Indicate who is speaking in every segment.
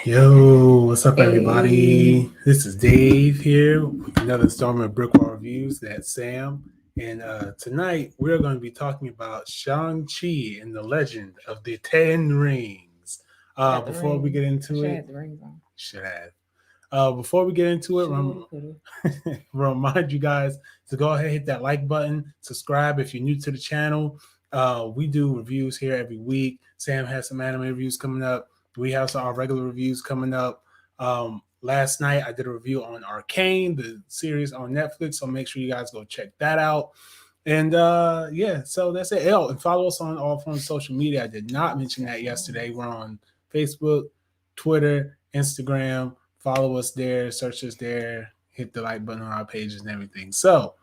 Speaker 1: Yo, what's up, everybody?
Speaker 2: Hey.
Speaker 1: This is Dave here with another installment of BrickWall Reviews. That's Sam. And tonight we're going to be talking about Shang-Chi and the Legend of the Ten Rings.
Speaker 2: I got the
Speaker 1: Before we
Speaker 2: ring.
Speaker 1: get
Speaker 2: I
Speaker 1: into
Speaker 2: should
Speaker 1: it,
Speaker 2: have the rings on.
Speaker 1: should have. Before we get into it,
Speaker 2: Shoulda, woulda, coulda.
Speaker 1: remind you guys to go ahead and hit that like button, subscribe if you're new to the channel. We do reviews here every week. Sam has some anime reviews coming up. We have some our regular reviews coming up. Last night I did a review on Arcane, the series on Netflix, so make sure you guys go check that out. And yeah, so that's it. Oh, and follow us on all forms of social media. I did not mention that yesterday. We're on Facebook, Twitter, Instagram. Follow us there, search us there, hit the like button on our pages and everything. So,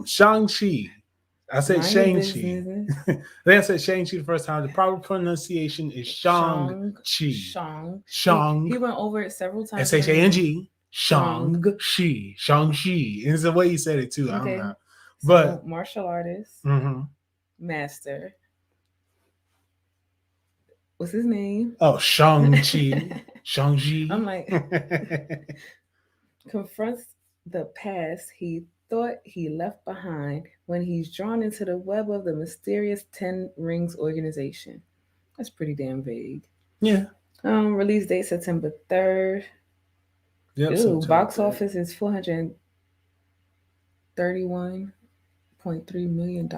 Speaker 1: Shang-Chi. I said
Speaker 2: Mind your
Speaker 1: Shang-Chi.
Speaker 2: business.
Speaker 1: Then I said Shang-Chi the first time. The proper pronunciation is Shang-Chi.
Speaker 2: Shang.
Speaker 1: Shang.
Speaker 2: He went over it several times.
Speaker 1: S-H-A-N-G.
Speaker 2: Shang.
Speaker 1: Shang-Chi. Shang-Chi. And it's the way he said it, too. I don't
Speaker 2: Okay.
Speaker 1: know.
Speaker 2: So,
Speaker 1: But,
Speaker 2: martial artist, master. What's his name?
Speaker 1: oh, Shang-Chi. Shang-Chi.
Speaker 2: I'm like, confronts the past he thought he left behind when he's drawn into the web of the mysterious Ten Rings organization. That's pretty damn vague.
Speaker 1: Yeah.
Speaker 2: Release date September 3rd.
Speaker 1: Yep,
Speaker 2: Ooh,
Speaker 1: September
Speaker 2: box
Speaker 1: 3rd.
Speaker 2: office is $431.3 million.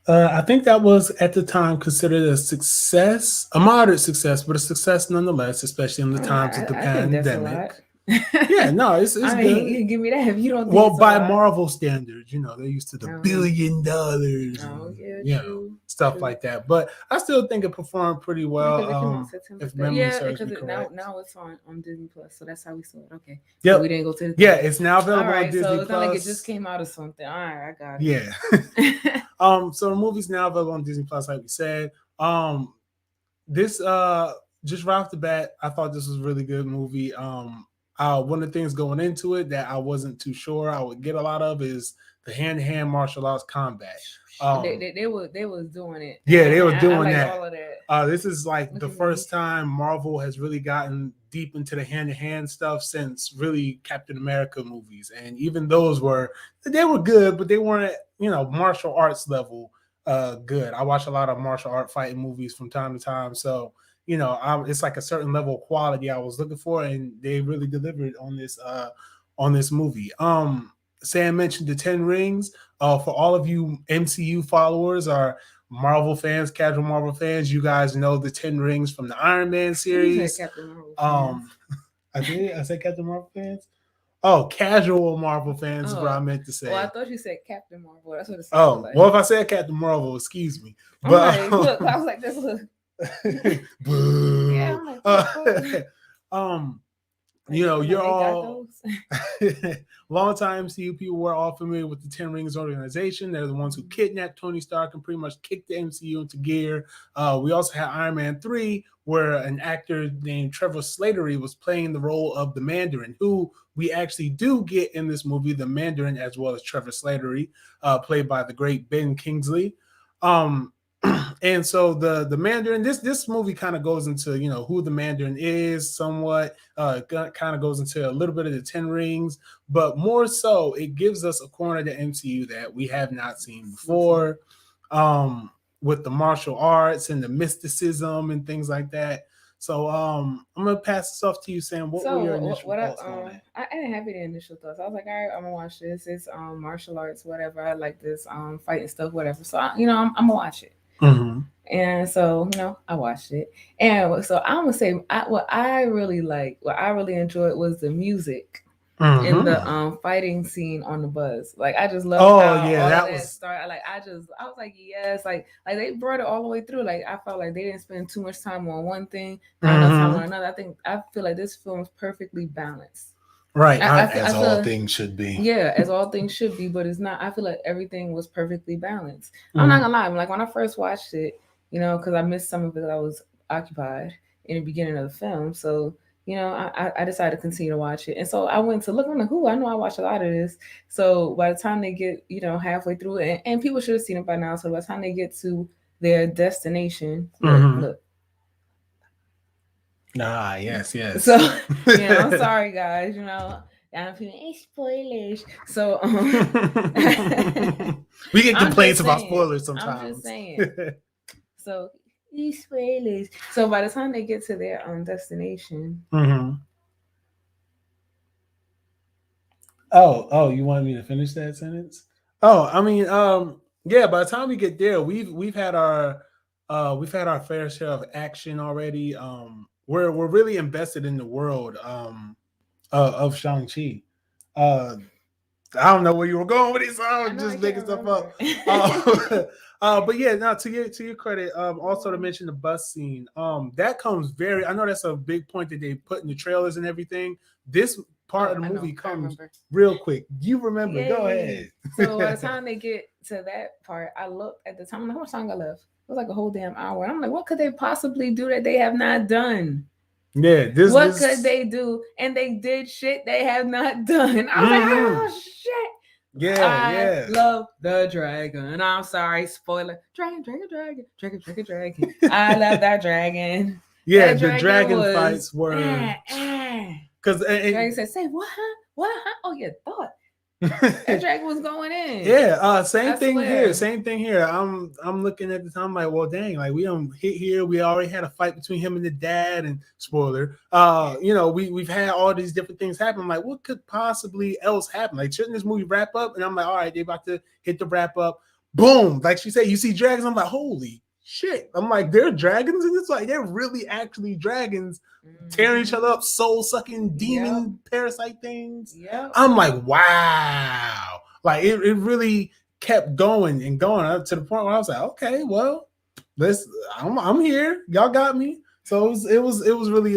Speaker 1: I think that was at the time considered a success, a moderate success, but a success nonetheless, especially in the times of the
Speaker 2: I think that's a lot.
Speaker 1: pandemic. Yeah, no, it's
Speaker 2: I
Speaker 1: good.
Speaker 2: mean, you can give me that if you don't think
Speaker 1: Well,
Speaker 2: it's
Speaker 1: by
Speaker 2: a lot.
Speaker 1: Marvel standards, they're used to the $1 billion
Speaker 2: Oh,
Speaker 1: and
Speaker 2: yeah, true,
Speaker 1: stuff
Speaker 2: true.
Speaker 1: like that. But I still think it performed pretty well.
Speaker 2: Because it came out September
Speaker 1: If
Speaker 2: 3rd.
Speaker 1: memory
Speaker 2: Yeah,
Speaker 1: serves
Speaker 2: because
Speaker 1: me correct.
Speaker 2: now it's on Disney Plus, so that's how we saw it. Okay.
Speaker 1: Yep.
Speaker 2: So we didn't go to the
Speaker 1: Yeah,
Speaker 2: theater.
Speaker 1: it's now available
Speaker 2: All right,
Speaker 1: on Disney
Speaker 2: so it's
Speaker 1: Plus.
Speaker 2: not like it just came out or something. All right, I got it.
Speaker 1: Yeah. So the movie's now available on Disney Plus, like we said. This just right off the bat, I thought this was a really good movie. One of the things going into it that I wasn't too sure I would get a lot of is the hand-to-hand martial arts combat.
Speaker 2: They was doing it.
Speaker 1: Yeah, they were doing
Speaker 2: I
Speaker 1: that.
Speaker 2: all of that.
Speaker 1: This is like the first time Marvel has really gotten deep into the hand-to-hand stuff since really Captain America movies, and even those were good, but they weren't martial arts level good. I watch a lot of martial art fighting movies from time to time, so it's like a certain level of quality I was looking for, and they really delivered on this movie. Sam mentioned the 10 rings. For all of you MCU followers or Marvel fans, casual Marvel fans, you guys know the 10 rings from the Iron Man series.
Speaker 2: You said Captain Marvel fans.
Speaker 1: I said Captain Marvel fans. Oh, casual Marvel fans is what I meant to say.
Speaker 2: Well, I thought you said Captain Marvel. That's what it sounded like.
Speaker 1: Well, if I said Captain Marvel, excuse me.
Speaker 2: But look, I was like, this look.
Speaker 1: Boo.
Speaker 2: Yeah, I'm like,
Speaker 1: you're all long-time MCU people were all familiar with the 10 Rings organization. They're the ones who kidnapped Tony Stark and pretty much kicked the MCU into gear. We also had Iron Man 3, where an actor named Trevor Slattery was playing the role of the Mandarin, who we actually do get in this movie, the Mandarin, as well as Trevor Slattery, played by the great Ben Kingsley. And so the Mandarin, this movie kind of goes into who the Mandarin is somewhat, kind of goes into a little bit of the 10 rings, but more so it gives us a corner of the MCU that we have not seen before, with the martial arts and the mysticism and things like that. So I'm gonna pass this off to you, Sam. What were your initial thoughts on that?
Speaker 2: I didn't have any initial thoughts. I was like, all right, I'm gonna watch this. It's martial arts, whatever. I like this fighting stuff, whatever. So I'm gonna watch it.
Speaker 1: Mm-hmm.
Speaker 2: And so, I watched it. And so I'm gonna say what I really enjoyed was the music in the fighting scene on the bus. Like I just loved how that was started. Like I was like, yes, like they brought it all the way through. Like I felt like they didn't spend too much time on one thing, not enough time on another. I feel like this film is perfectly balanced.
Speaker 1: Right, as all things should be.
Speaker 2: Yeah, as all things should be, but it's not. I feel like everything was perfectly balanced. I'm not gonna lie. Like when I first watched it, because I missed some of it, I was occupied in the beginning of the film. So, I decided to continue to watch it. And so I went to look, I'm like, I know I watched a lot of this. So by the time they get, halfway through it, and people should have seen it by now. So by the time they get to their destination, look.
Speaker 1: Yes.
Speaker 2: So I'm sorry, guys. I'm feeling spoilers. So
Speaker 1: we get complaints about spoilers sometimes.
Speaker 2: I'm just saying. So spoilers. So by the time they get to their destination.
Speaker 1: Oh, you wanted me to finish that sentence? Oh, I mean, yeah. By the time we get there, we've had our fair share of action already. We're really invested in the world of Shang-Chi. I don't know where you were going with it, so I'm just making stuff up. But yeah, now to your credit, also to mention the bus scene. That comes very. I know that's a big point that they put in the trailers and everything. This part of the movie comes real quick. You remember? Go ahead.
Speaker 2: So by the time they get to that part, I looked at the time. How much time I left? It was like a whole damn hour. I'm like, what could they possibly do that they have not done?
Speaker 1: Yeah,
Speaker 2: what could they do? And they did shit they have not done. I was like, oh shit. I love the dragon. I'm sorry, spoiler. Dragon. I love that dragon.
Speaker 1: Yeah, the dragon fights were
Speaker 2: because dragon said, "Say what? What? Oh, you thought." That dragon was going in.
Speaker 1: Yeah, same thing here. I'm looking at the time like, well, dang, like we don't hit here. We already had a fight between him and the dad, and spoiler, we've had all these different things happen. I'm like, what could possibly else happen? Like, shouldn't this movie wrap up? And I'm like, all right, they're about to hit the wrap up. Boom, like she said, you see dragons. I'm like, holy shit. I'm like, they're dragons, and it's like they're really actually dragons tearing each other up, soul sucking demon parasite things. I'm like, wow. Like it really kept going and going up to the point where I was like, okay, well, I'm here. Y'all got me. So it was really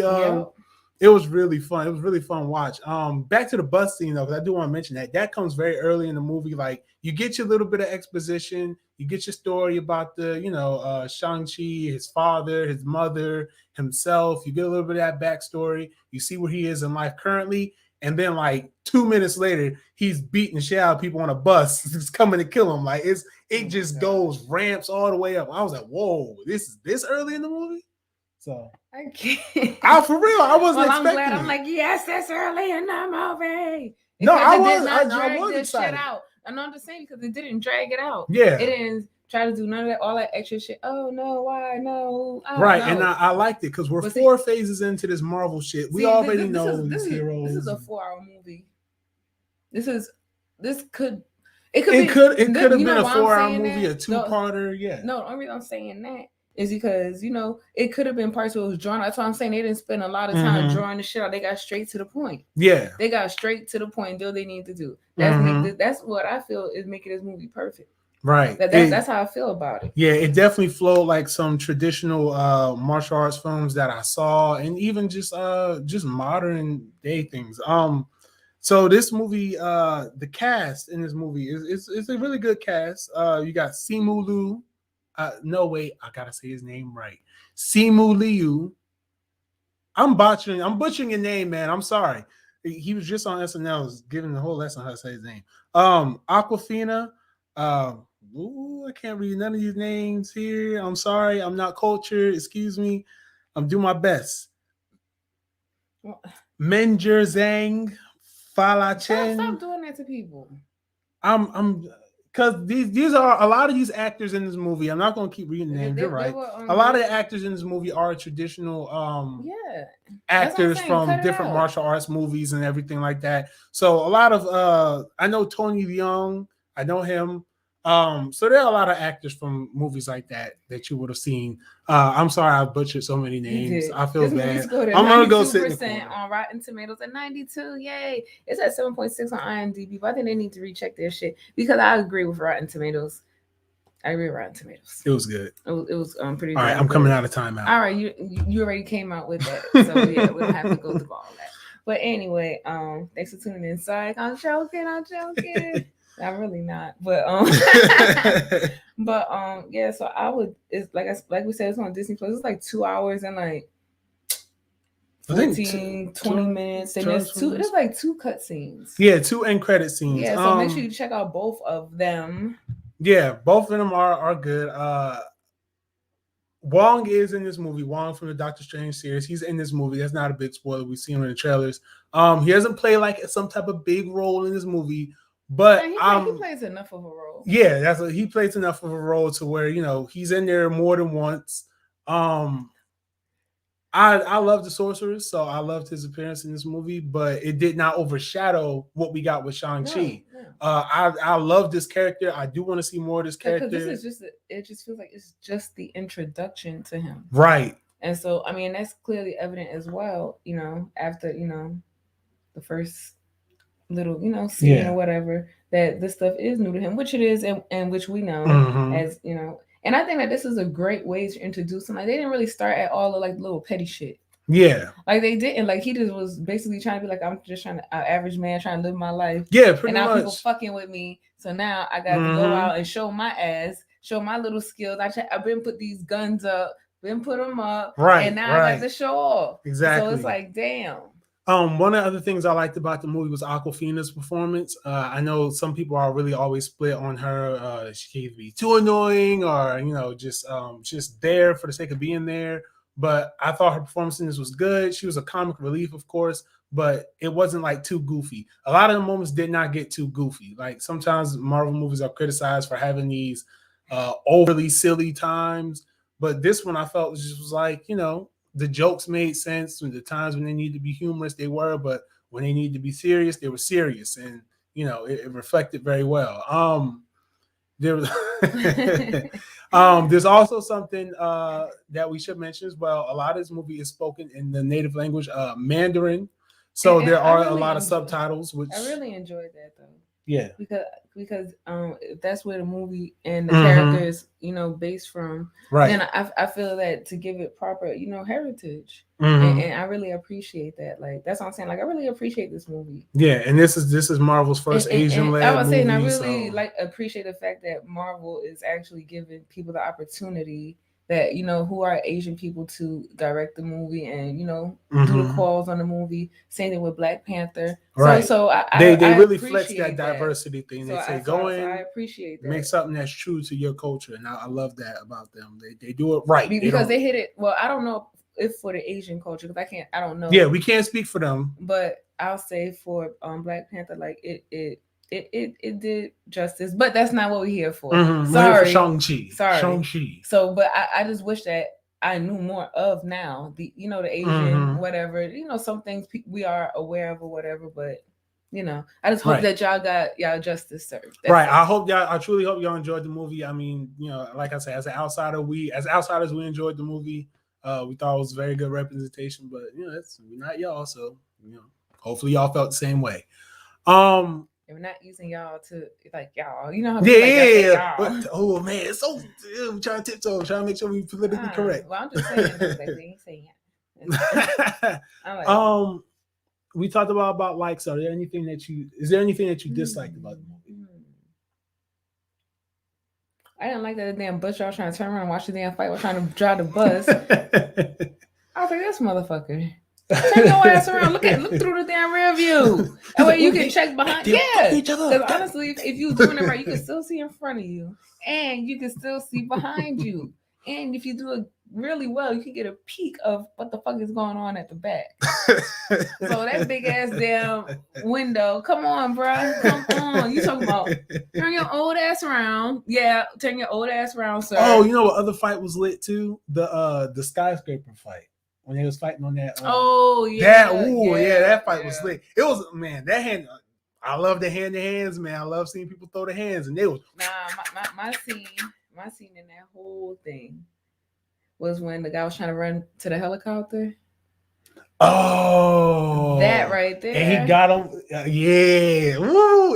Speaker 1: it was really fun. It was really fun to watch. Back to the bus scene though, because I do want to mention that comes very early in the movie. Like you get your little bit of exposition, you get your story about the, Shang-Chi, his father, his mother, himself. You get a little bit of that backstory. You see where he is in life currently. And then like 2 minutes later, he's beating the shit out of people on a bus. It's coming to kill him. Like it just goes ramps all the way up. I was like, whoa, this is this early in the movie? So
Speaker 2: I can't.
Speaker 1: For real, I wasn't expecting.
Speaker 2: I'm glad. I'm like, yes, that's early in the movie.
Speaker 1: No, I was excited.
Speaker 2: Shit out. I'm not just saying because it didn't drag it out.
Speaker 1: Yeah,
Speaker 2: it didn't try to do none of that, all that extra shit. Oh no, why no?
Speaker 1: Right, and I liked it because we're 4 phases into this Marvel shit. We already know these heroes.
Speaker 2: This is a 4-hour movie. This could
Speaker 1: have been a 4-hour movie, a 2-parter. Yeah.
Speaker 2: No, the only reason I'm saying that is because it could have been parts where it was drawn. That's why I'm saying they didn't spend a lot of time drawing the shit out. They got straight to the point.
Speaker 1: Yeah,
Speaker 2: they got straight to the point. Do what they need to do. That's what I feel is making this movie perfect.
Speaker 1: Right.
Speaker 2: That's how I feel about it.
Speaker 1: Yeah, it definitely flowed like some traditional martial arts films that I saw, and even just modern day things. So this movie, the cast in this movie is a really good cast. You got Simu Liu. No, wait, I gotta say his name right. Simu Liu. I'm butchering your name, man. I'm sorry. He was just on SNL giving the whole lesson how to say his name. Aquafina. I can't read none of these names here. I'm sorry. I'm not cultured. Excuse me. I'm doing my best. Menjer Zhang. Fala Chen.
Speaker 2: Stop doing that to people.
Speaker 1: I'm because these are a lot of these actors in this movie. I'm not going to keep reading names. You're right. A lot of the actors in this movie are traditional actors from different martial arts movies and everything like that. So a lot of I know Tony Leung. I know him. So there are a lot of actors from movies like that you would have seen. I'm sorry I butchered so many names. I feel bad. I'm gonna go sit in the corner.
Speaker 2: On Rotten Tomatoes at 92. Yay! It's at 7.6 on IMDb, but I think they need to recheck their shit because I agree with Rotten Tomatoes. I agree with Rotten Tomatoes.
Speaker 1: It was good.
Speaker 2: It was pretty.
Speaker 1: All right, I'm coming out of timeout.
Speaker 2: All right, you already came out with that, so yeah, we don't have to go through all that. But anyway, thanks for tuning in. Sorry, I'm joking. I'm really not, but yeah. So I would. It's like we said, it's on Disney Plus. It's like 2 hours and like 20 minutes, and there's two. There's like 2 cut scenes.
Speaker 1: Yeah, 2 end credit scenes.
Speaker 2: Yeah, so make sure you check out both of them.
Speaker 1: Yeah, both of them are good. Wong is in this movie. Wong from the Doctor Strange series. He's in this movie. That's not a big spoiler. We see him in the trailers. He doesn't play like some type of big role in this movie, but
Speaker 2: he plays enough of a role.
Speaker 1: Yeah, he plays enough of a role to where he's in there more than once. I love the Sorceress, so I loved his appearance in this movie, but it did not overshadow what we got with Shang-Chi. No. I love this character. I do want to see more of this character.
Speaker 2: Because it just feels like it's just the introduction to him.
Speaker 1: Right.
Speaker 2: And so, I mean, that's clearly evident as well, after, the first little, scene or whatever, that this stuff is new to him, which it is, and which we know as, And I think that this is a great way to introduce him. Like, they didn't really start at all of like little petty shit.
Speaker 1: Yeah.
Speaker 2: Like they didn't. Like he just was basically trying to be like, I'm just trying to average man trying to live my life.
Speaker 1: Yeah, pretty much.
Speaker 2: And now people fucking with me. So now I got to go out and show my ass, show my little skills. I've been put these guns up, been put them up.
Speaker 1: Right.
Speaker 2: And now I got to show off.
Speaker 1: Exactly.
Speaker 2: So it's like, damn.
Speaker 1: One of the other things I liked about the movie was Awkwafina's performance. I know some people are really always split on her. She can be too annoying or, just there for the sake of being there. But I thought her performance in this was good. She was a comic relief, of course, but it wasn't like too goofy. A lot of the moments did not get too goofy. Like sometimes Marvel movies are criticized for having these overly silly times. But this one I felt was like, the jokes made sense. When the times when they need to be humorous, they were, but when they need to be serious, they were serious, and it reflected very well. There's also something that we should mention as well. A lot of this movie is spoken in the native language, Mandarin, so there are a lot of subtitles. Which
Speaker 2: I really enjoyed that though.
Speaker 1: Yeah,
Speaker 2: because if that's where the movie and the character is, based from,
Speaker 1: right?
Speaker 2: Then I feel that to give it proper, heritage, and I really appreciate that. Like that's what I'm saying. Like I really appreciate this movie.
Speaker 1: Yeah, and this is Marvel's first Asian-led
Speaker 2: I was saying I
Speaker 1: really
Speaker 2: appreciate the fact that Marvel is actually giving people the opportunity that who are Asian people to direct the movie and do the calls on the movie. Same thing with Black Panther.
Speaker 1: Right.
Speaker 2: So
Speaker 1: they really flex that diversity thing. They say
Speaker 2: go in. I appreciate that.
Speaker 1: Make something that's true to your culture, and I love that about them. They do it right
Speaker 2: because they hit it. Well, I don't know if for the Asian culture because I don't know.
Speaker 1: Yeah, we can't speak for them.
Speaker 2: But I'll say for Black Panther, like it did justice, but that's not what we're here for. Sorry,
Speaker 1: Shang-Chi.
Speaker 2: Shang-Chi. So, but I just wish that I knew more of now. The the Asian whatever. Some things we are aware of or whatever, but I just hope that y'all got y'all justice served.
Speaker 1: That's it. I truly hope y'all enjoyed the movie. I mean, like I said, as outsiders, we enjoyed the movie. We thought it was very good representation, but we're not y'all, so hopefully y'all felt the same way.
Speaker 2: We're not using y'all to like y'all. You know how
Speaker 1: But, oh man, it's so I'm trying to tiptoe, trying to make sure we politically correct.
Speaker 2: Well, I'm just saying they ain't saying it.
Speaker 1: We talked about likes. Is there anything that you disliked about the movie?
Speaker 2: I didn't like that damn bus y'all trying to turn around and watch the damn fight while trying to drive the bus. I was like, this motherfucker. Turn your ass around. Look through the damn rear view. That way you can check behind. Yeah. Because honestly, if you doing it right, you can still see in front of you, and you can still see behind you. And if you do it really well, you can get a peek of what the fuck is going on at the back. So that big ass damn window. Come on, bro. Come on. You talking about turn your old ass around? Yeah, turn your old ass around, sir.
Speaker 1: Oh, you know what other fight was lit too? The skyscraper fight. When they was fighting on that. That fight was slick. It was, man, that hand. I love the hand-to-hands, man. I love seeing people throw the hands, and they was.
Speaker 2: My scene in that whole thing was when the guy was trying to run to the helicopter.
Speaker 1: Oh,
Speaker 2: that right there.
Speaker 1: And he got him. Yeah. Woo.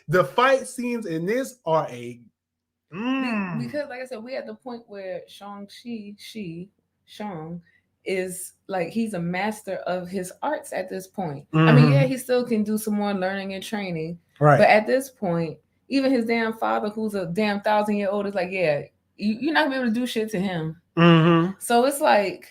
Speaker 1: The fight scenes in this are
Speaker 2: because, like I said, we at the point where Shang is like he's a master of his arts at this point. I mean, yeah, he still can do some more learning and training.
Speaker 1: Right.
Speaker 2: But at this point, even his damn father, who's a damn 1,000-year-old, is like, yeah, you're not gonna be able to do shit to him. So it's like,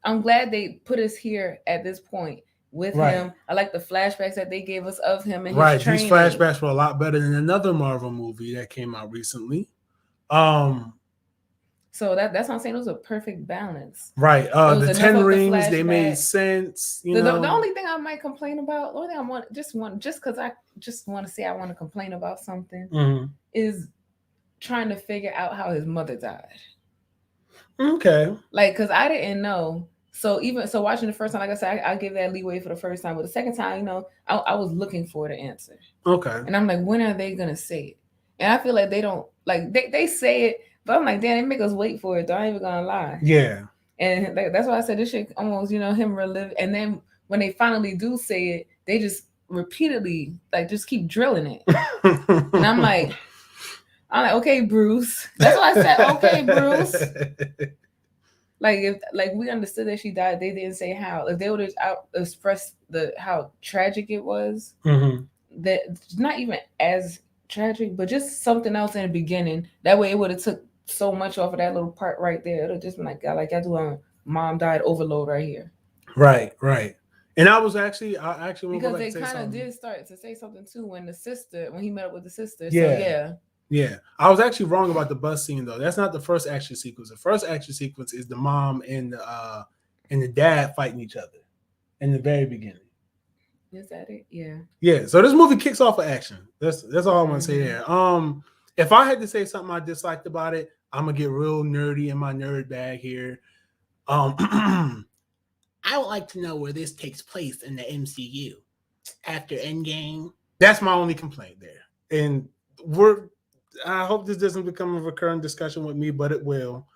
Speaker 2: I'm glad they put us here at this point with him. I like the flashbacks that they gave us of him and his training.
Speaker 1: These flashbacks were a lot better than another Marvel movie that came out recently.
Speaker 2: So that's what I'm saying. It was a perfect balance.
Speaker 1: Right. The 10 rings, they made
Speaker 2: flashback.
Speaker 1: sense.
Speaker 2: The only thing I might complain about, the only thing I want, just because I just want to say I want to complain about something, is trying to figure out how his mother died.
Speaker 1: Okay.
Speaker 2: Like, because I didn't know. So watching the first time, like I said, I give that leeway for the first time. But the second time, I was looking for the answer.
Speaker 1: Okay.
Speaker 2: And I'm like, when are they gonna say it? And I feel like they don't, like, they say it, but I'm like, damn, they make us wait for it though. I ain't even gonna lie.
Speaker 1: Yeah.
Speaker 2: And that's why I said this shit almost, him relive. And then when they finally do say it, they just repeatedly, like, just keep drilling it. And I'm like, okay, Bruce. That's why I said, okay, Bruce. Like, if we understood that she died, they didn't say how. If they would have expressed how tragic it was, that not even as tragic, but just something else in the beginning. That way, it would have took so much off of that little part right there. It would have just been like, God, like I do, mom died overload right here.
Speaker 1: Right. And I actually
Speaker 2: because they kind of did start to say something too when he met up with the sister.
Speaker 1: Yeah.
Speaker 2: So
Speaker 1: yeah. I was actually wrong about the bus scene though. That's not the first action sequence. The first action sequence is the mom and the dad fighting each other in the very beginning.
Speaker 2: Is that it? Yeah.
Speaker 1: Yeah. So this movie kicks off with action. That's all I want to say there. If I had to say something I disliked about it, I'm gonna get real nerdy in my nerd bag here. I would like to know where this takes place in the MCU after Endgame. That's my only complaint there. And I hope this doesn't become a recurring discussion with me, but it will.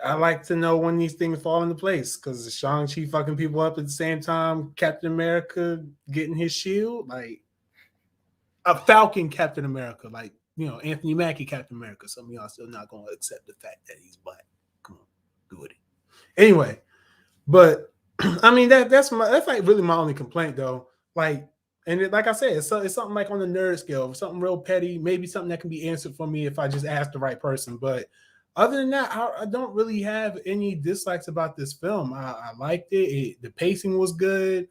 Speaker 1: I like to know when these things fall into place because Shang-Chi fucking people up at the same time, Captain America getting his shield, like a Falcon Captain America, like, Anthony Mackie Captain America. Some of y'all still not going to accept the fact that he's black. Come on, do it. Anyway, but I mean that's like really my only complaint though. Like, and like I said, it's something like on the nerd scale, something real petty, maybe something that can be answered for me if I just ask the right person. But other than that, I don't really have any dislikes about this film. I liked it. The pacing was good.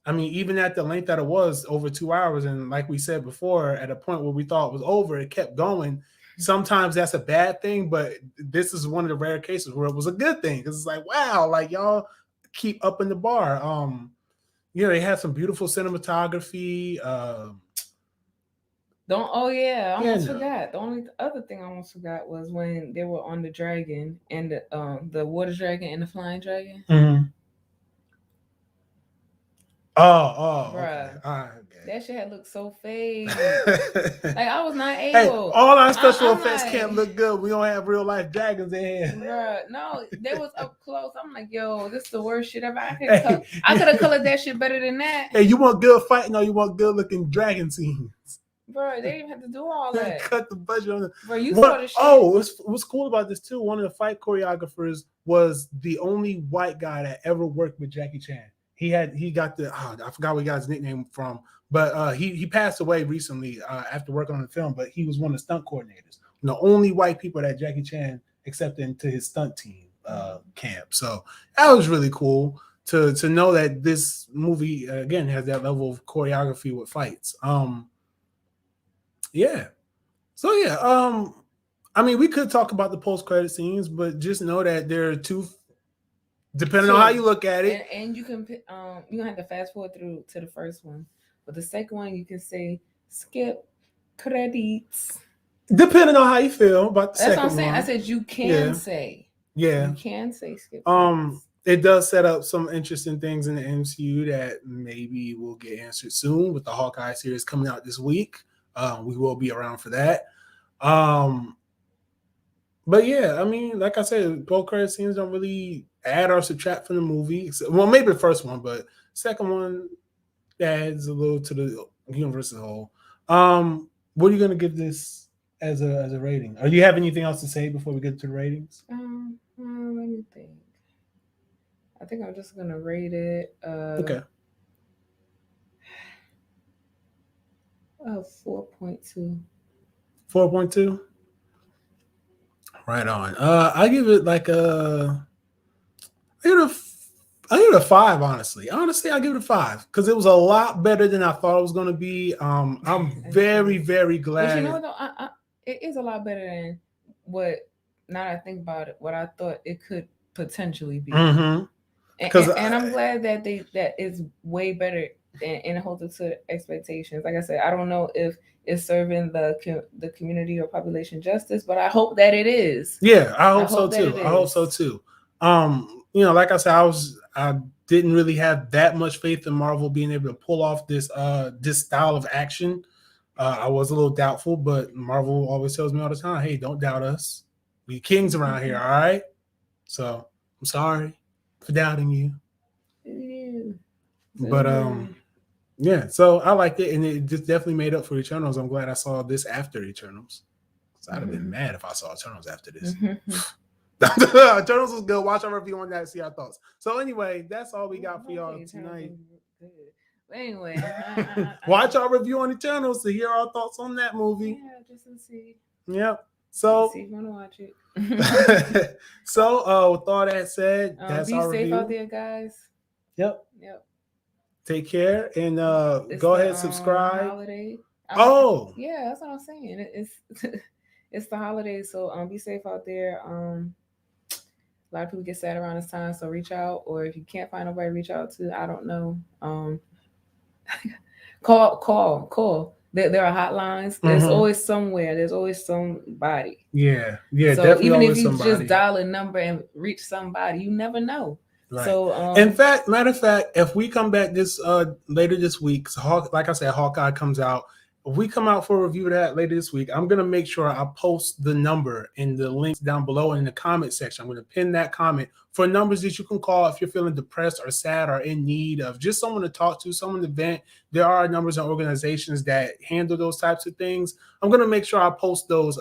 Speaker 1: I mean, even at the length that it was, over 2 hours, and like we said before, at a point where we thought it was over, it kept going. Sometimes that's a bad thing, but this is one of the rare cases where it was a good thing because it's like, wow, like y'all keep up in the bar. They had some beautiful cinematography.
Speaker 2: I almost forgot. The only other thing I almost forgot was when they were on the dragon and the water dragon and the flying dragon.
Speaker 1: Mm-hmm. Oh,
Speaker 2: bruh.
Speaker 1: Okay.
Speaker 2: That shit had looked so fake. Like I was not able.
Speaker 1: Hey, all our special effects can't look good. We don't have real life dragons in here.
Speaker 2: Bruh, no, they was up close. I'm like, yo, this is the worst shit ever. I could have colored that shit better than that.
Speaker 1: Hey, you want good fighting or you want good looking dragon scenes?
Speaker 2: Bro, they didn't have to do all that.
Speaker 1: Cut the budget on it.
Speaker 2: Bro, you saw the shit.
Speaker 1: Oh, what's cool about this too? One of the fight choreographers was the only white guy that ever worked with Jackie Chan. He got I forgot what he got his nickname from, but he passed away recently after working on the film. But he was one of the stunt coordinators, the only white people that Jackie Chan accepted into his stunt team camp. So that was really cool to know that this movie again has that level of choreography with fights. Yeah. So yeah. I mean, we could talk about the post-credit scenes, but just know that there are two. Depending on how you look at it,
Speaker 2: and you can have to fast forward through to the first one, but the second one you can say skip credits.
Speaker 1: Depending on how you feel about the second one.
Speaker 2: That's what I'm saying. I said you can say.
Speaker 1: Yeah.
Speaker 2: You can say skip credits.
Speaker 1: It does set up some interesting things in the MCU that maybe will get answered soon with the Hawkeye series coming out this week. We will be around for that. But yeah, I mean, like I said, post-credit scenes don't really add or subtract from the movie. Well, maybe the first one, but second one adds a little to the universe as a whole. What are you going to give this as a rating? Or do you have anything else to say before we get to the ratings?
Speaker 2: Let me think. I think I'm just going to rate it.
Speaker 1: Okay.
Speaker 2: 4.2.
Speaker 1: 4.2? Right on. I give it like I give it a 5, honestly. Honestly, I give it a 5 because it was a lot better than I thought it was going to be. I'm very, very glad.
Speaker 2: But you know, though, it is a lot better than now that I think about it, what I thought it could potentially be.
Speaker 1: Mm-hmm.
Speaker 2: And I'm glad that that is way better and holds up to expectations. Like I said, I don't know if it's serving the community or population justice, but I hope that it is.
Speaker 1: Yeah, I hope so too. I hope so too. Like I said, I didn't really have that much faith in Marvel being able to pull off this style of action. I was a little doubtful, but Marvel always tells me all the time, "Hey, don't doubt us. We kings around here, all right?" So I'm sorry for doubting you. But yeah. So I liked it, and it just definitely made up for Eternals. I'm glad I saw this after Eternals. I'd have been mad if I saw Eternals after this. Eternals was good. Watch our review on that, see our thoughts. So anyway, that's all we got for y'all tonight.
Speaker 2: Anyway,
Speaker 1: watch our review on Eternals to hear our thoughts on that movie.
Speaker 2: Yeah, just to see.
Speaker 1: Yep. So
Speaker 2: see if you want to watch it.
Speaker 1: So with all that said, that's our review.
Speaker 2: Be safe out there, guys.
Speaker 1: Yep. Take care and go ahead, subscribe.
Speaker 2: Holiday. Yeah, that's what I'm saying. It's the holidays, so be safe out there. A lot of people get sad around this time, so reach out, or if you can't find nobody to reach out to, I don't know. Call. There are hotlines. There's always somewhere. There's always somebody.
Speaker 1: Yeah.
Speaker 2: So definitely even if you just dial a number and reach somebody, you never know.
Speaker 1: Right.
Speaker 2: So,
Speaker 1: matter of fact, if we come back this later this week, like I said, Hawkeye comes out. If we come out for a review of that later this week, I'm gonna make sure I post the number and the links down below in the comment section. I'm gonna pin that comment for numbers that you can call if you're feeling depressed or sad or in need of just someone to talk to, someone to vent. There are numbers and organizations that handle those types of things. I'm gonna make sure I post those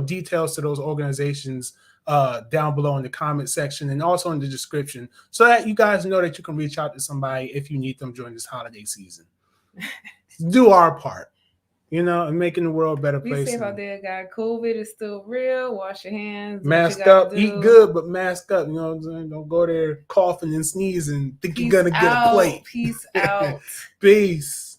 Speaker 1: details to those organizations down below in the comment section and also in the description so that you guys know that you can reach out to somebody if you need them during this holiday season. Do our part, and making the world a better place.
Speaker 2: Be safe out there, guys. COVID is still real. Wash your hands.
Speaker 1: Mask up. Eat good, but mask up. You know what I'm saying? Don't go there coughing and sneezing. Think you're going to get a plate.
Speaker 2: Peace out.
Speaker 1: Peace.